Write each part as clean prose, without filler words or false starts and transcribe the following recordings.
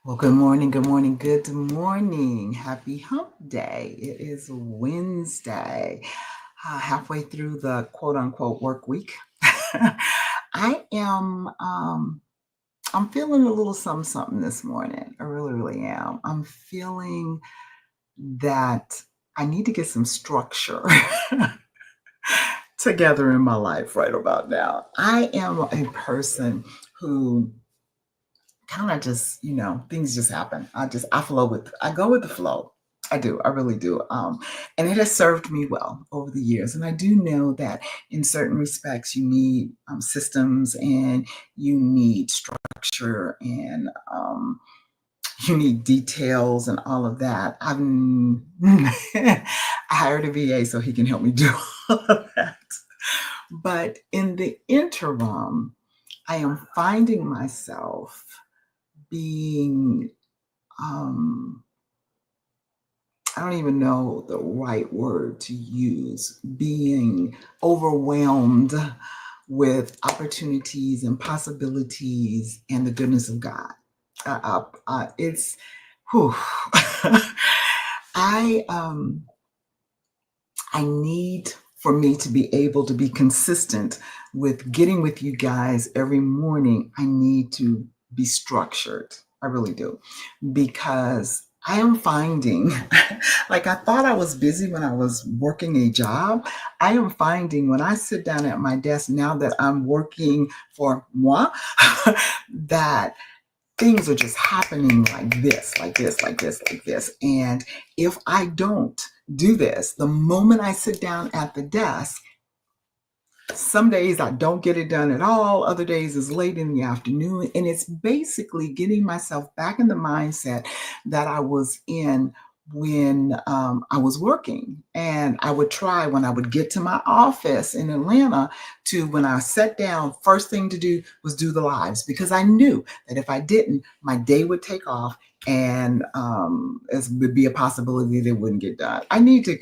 Well, good morning, good morning, good morning. Happy hump day. It is Wednesday, halfway through the quote unquote work week. I am I'm feeling a little something something this morning. I really, really am. I'm feeling that I need to get some structure together in my life right about now. I am a person who kind of just, things just happen. I go with the flow. I do. I really do. And it has served me well over the years. And I do know that in certain respects, you need systems and you need structure and you need details and all of that. I hired a VA so he can help me do all of that. But in the interim, I am finding myself being um, I don't even know the right word to use, being overwhelmed with opportunities and possibilities and the goodness of God. It's, whew. I um, I need for me to be able to be consistent with getting with you guys every morning. I need to be structured. I really do. Because I am finding, like I thought I was busy when I was working a job. I am finding when I sit down at my desk now that I'm working for moi, that things are just happening like this, like this, like this, like this. And if I don't do this, the moment I sit down at the desk, some days I don't get it done at all. Other days is late in the afternoon. And it's basically getting myself back in the mindset that I was in when I was working. And I would try when I would get to my office in Atlanta to when I sat down, first thing to do was do the lives because I knew that if I didn't, my day would take off and it would be a possibility that it wouldn't get done. I need to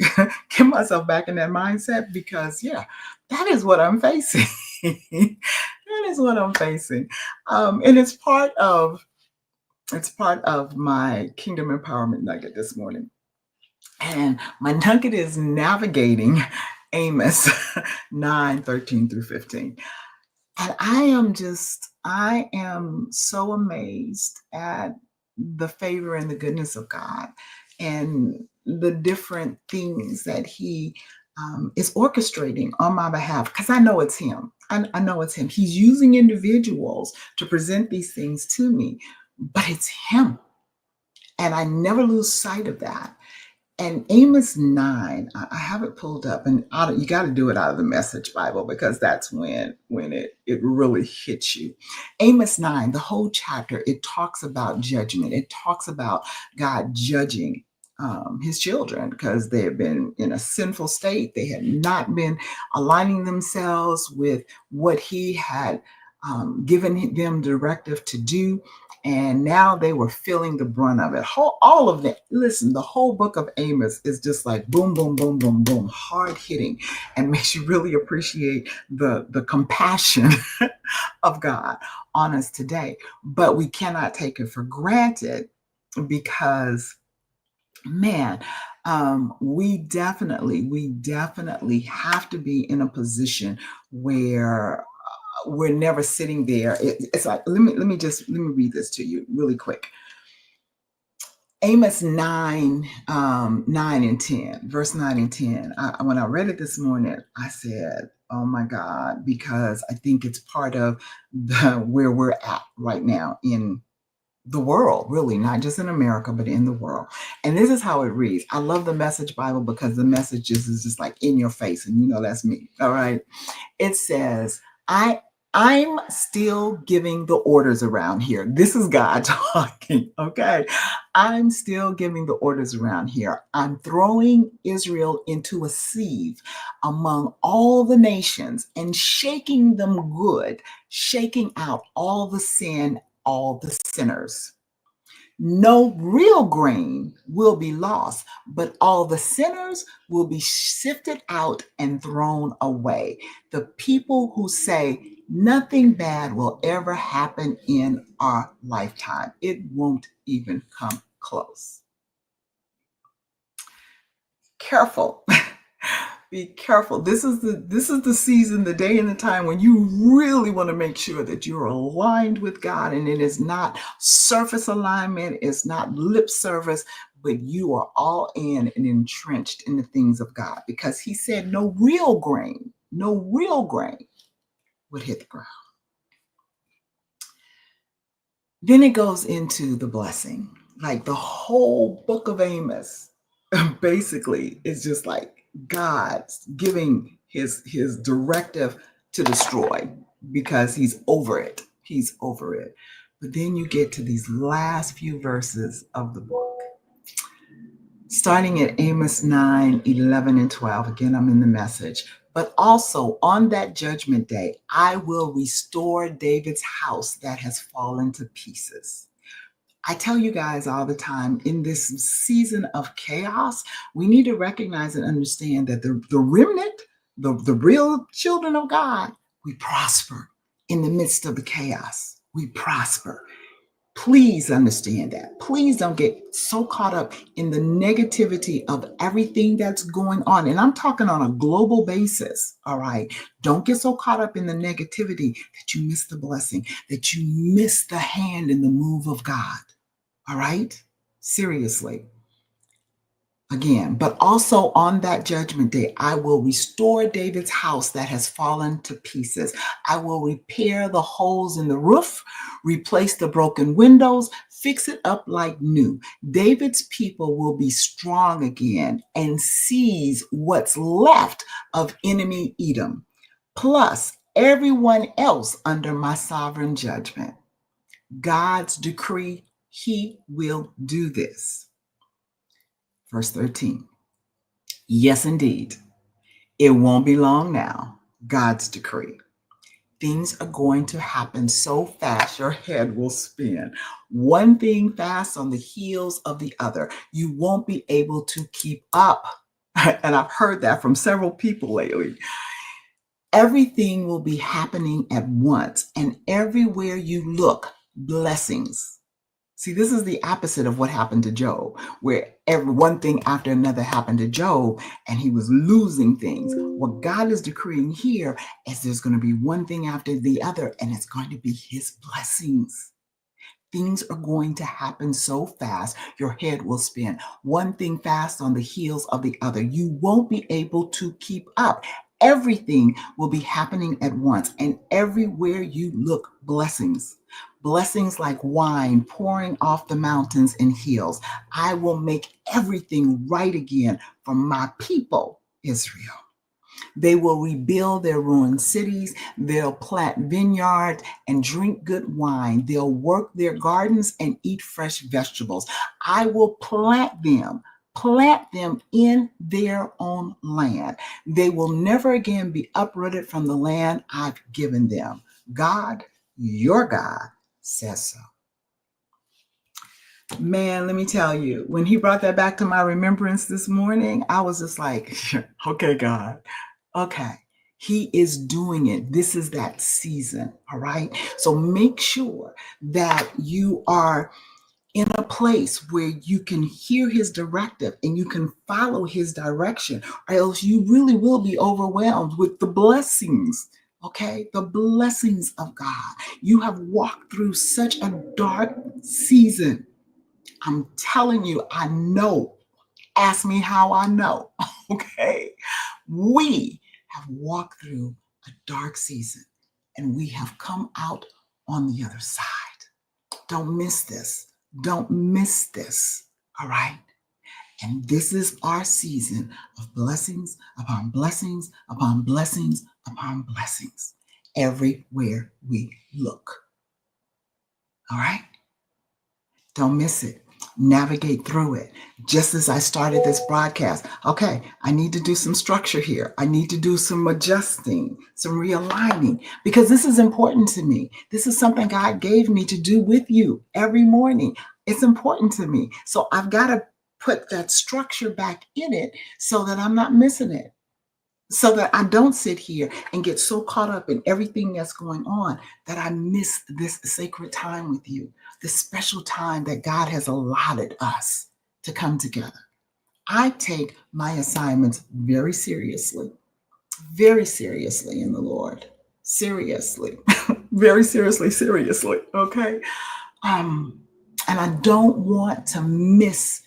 get myself back in that mindset because, yeah, that is what I'm facing. That is what I'm facing. And it's part of my Kingdom Empowerment Nugget this morning. And my nugget is navigating Amos 9:13 through 15. And I am so amazed at the favor and the goodness of God and the different things that He is orchestrating on my behalf because I know it's Him. I know it's Him. He's using individuals to present these things to me, but it's Him. And I never lose sight of that. And Amos 9, I have it pulled up, and you got to do it out of the Message Bible because that's when it really hits you. Amos 9, the whole chapter, it talks about judgment. It talks about God judging his children because they have been in a sinful state. They had not been aligning themselves with what he had given them directive to do, and now they were feeling the brunt of it. All of that. Listen, the whole book of Amos is just like boom, boom, boom, boom, boom, hard hitting, and makes you really appreciate the compassion of God on us today. But we cannot take it for granted because, man, we definitely have to be in a position where we're never sitting there. It's like let me read this to you really quick. Amos 9, 9 and 10, verse 9 and 10. When I read it this morning, I said, oh my God, because I think it's part of where we're at right now in the world, really, not just in America, but in the world. And this is how it reads. I love the Message Bible because the message is just like in your face, and you know that's me. All right. It says, I'm still giving the orders around here. This is God talking, okay? I'm still giving the orders around here. I'm throwing Israel into a sieve among all the nations and shaking them good, shaking out all the sin, all the sinners. No real grain will be lost, but all the sinners will be sifted out and thrown away. The people who say nothing bad will ever happen in our lifetime, it won't even come close. Careful. Be careful. This is the season, the day and the time when you really want to make sure that you're aligned with God, and it is not surface alignment, it's not lip service, but you are all in and entrenched in the things of God, because he said no real grain would hit the ground. Then it goes into the blessing. Like the whole book of Amos basically is just like God's giving his directive to destroy, because he's over it. He's over it. But then you get to these last few verses of the book. Starting at Amos 9, 11, and 12. Again, I'm in the Message. But also on that judgment day, I will restore David's house that has fallen to pieces. I tell you guys all the time, in this season of chaos, we need to recognize and understand that the remnant, the real children of God, we prosper in the midst of the chaos. We prosper. Please understand that. Please don't get so caught up in the negativity of everything that's going on. And I'm talking on a global basis. All right. Don't get so caught up in the negativity that you miss the blessing, that you miss the hand and the move of God. All right. Seriously. Again, but also on that judgment day, I will restore David's house that has fallen to pieces. I will repair the holes in the roof, replace the broken windows, fix it up like new. David's people will be strong again and seize what's left of enemy Edom, plus everyone else under my sovereign judgment. God's decree, he will do this. Verse 13. Yes, indeed. It won't be long now. God's decree. Things are going to happen so fast, your head will spin. One thing fast on the heels of the other. You won't be able to keep up. And I've heard that from several people lately. Everything will be happening at once, and everywhere you look, blessings. See, this is the opposite of what happened to Job, where one thing after another happened to Job, and he was losing things. What God is decreeing here is there's going to be one thing after the other, and it's going to be his blessings. Things are going to happen so fast, your head will spin. One thing fast on the heels of the other. You won't be able to keep up. Everything will be happening at once, and everywhere you look, blessings. Blessings like wine pouring off the mountains and hills. I will make everything right again for my people, Israel. They will rebuild their ruined cities. They'll plant vineyards and drink good wine. They'll work their gardens and eat fresh vegetables. I will plant them in their own land. They will never again be uprooted from the land I've given them. God, your God, says so. Man, let me tell you, when he brought that back to my remembrance this morning, I was just like, okay, God, okay. He is doing it. This is that season, all right? So make sure that you are in a place where you can hear his directive and you can follow his direction, or else you really will be overwhelmed with the blessings. Okay, the blessings of God. You have walked through such a dark season. I'm telling you, I know. Ask me how I know. Okay, we have walked through a dark season and we have come out on the other side. Don't miss this. Don't miss this. All right. And this is our season of blessings upon blessings upon blessings upon blessings everywhere we look. All right? Don't miss it. Navigate through it. Just as I started this broadcast, okay, I need to do some structure here. I need to do some adjusting, some realigning, because this is important to me. This is something God gave me to do with you every morning. It's important to me. So I've got to put that structure back in it so that I'm not missing it. So that I don't sit here and get so caught up in everything that's going on that I miss this sacred time with you, this special time that God has allotted us to come together. I take my assignments very seriously in the Lord. Seriously, very seriously, seriously. Okay. Um, and I don't want to miss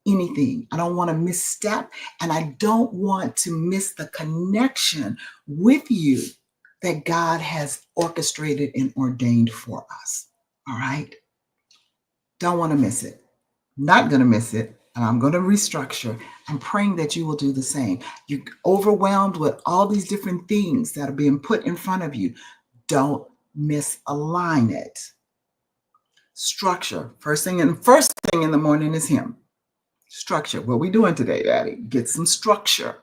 anything. I don't want to misstep, and I don't want to miss the connection with you that God has orchestrated and ordained for us. All right. Don't want to miss it. Not going to miss it. And I'm going to restructure. I'm praying that you will do the same. You're overwhelmed with all these different things that are being put in front of you. Don't misalign it. Structure. First thing in the morning is Him. Structure. What are we doing today, Daddy? Get some structure.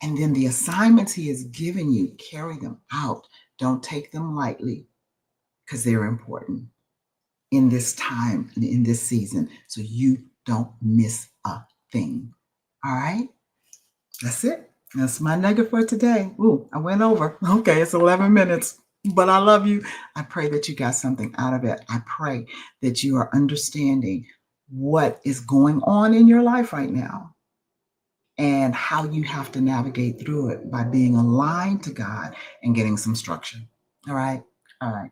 And then the assignments He has given you, carry them out. Don't take them lightly because they're important in this time and in this season. So you don't miss a thing. All right? That's it. That's my nugget for today. Ooh, I went over. Okay, it's 11 minutes. But I love you. I pray that you got something out of it. I pray that you are understanding what is going on in your life right now and how you have to navigate through it by being aligned to God and getting some structure. All right? All right.